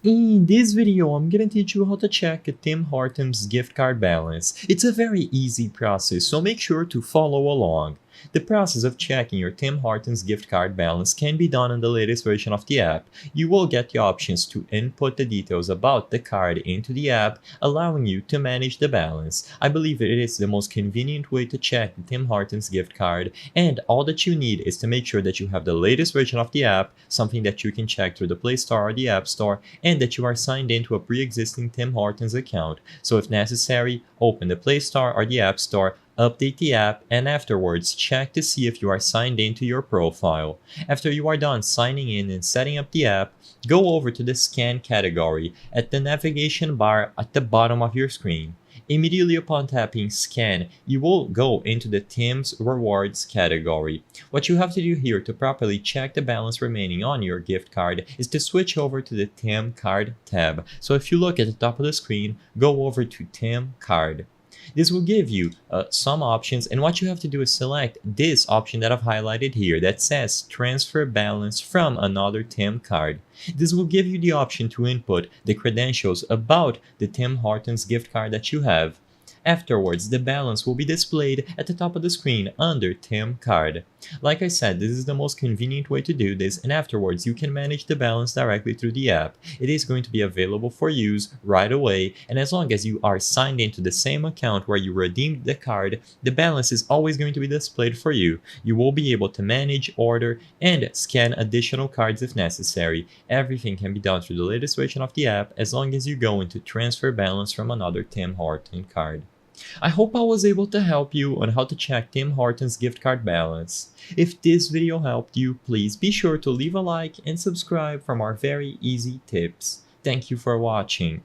In this video, I'm gonna teach you how to check a Tim Hortons gift card balance. It's a very easy process, so make sure to follow along. The process of checking your Tim Hortons gift card balance can be done in the latest version of the app. You will get the options to input the details about the card into the app, allowing you to manage the balance. I believe it is the most convenient way to check the Tim Hortons gift card, and all that you need is to make sure that you have the latest version of the app, something that you can check through the Play Store or the App Store, and that you are signed into a pre-existing Tim Hortons account. So if necessary, open the Play Store or the App Store, update the app, and afterwards check to see if you are signed into your profile. After you are done signing in and setting up the app, go over to the Scan category at the navigation bar at the bottom of your screen. Immediately upon tapping Scan, you will go into the Tim's Rewards category. What you have to do here to properly check the balance remaining on your gift card is to switch over to the Tim Card tab. So if you look at the top of the screen, go over to Tim Card. This will give you some options, and what you have to do is select this option that I've highlighted here that says transfer balance from another Tim card. This will give you the option to input the credentials about the Tim Hortons gift card that you have. Afterwards, the balance will be displayed at the top of the screen under Tim Card. Like I said, this is the most convenient way to do this, and afterwards you can manage the balance directly through the app. It is going to be available for use right away, and as long as you are signed into the same account where you redeemed the card, the balance is always going to be displayed for you. You will be able to manage, order, and scan additional cards if necessary. Everything can be done through the latest version of the app as long as you go into transfer balance from another Tim Horton card. I hope I was able to help you on how to check Tim Hortons gift card balance. If this video helped you, please be sure to leave a like and subscribe for more very easy tips. Thank you for watching.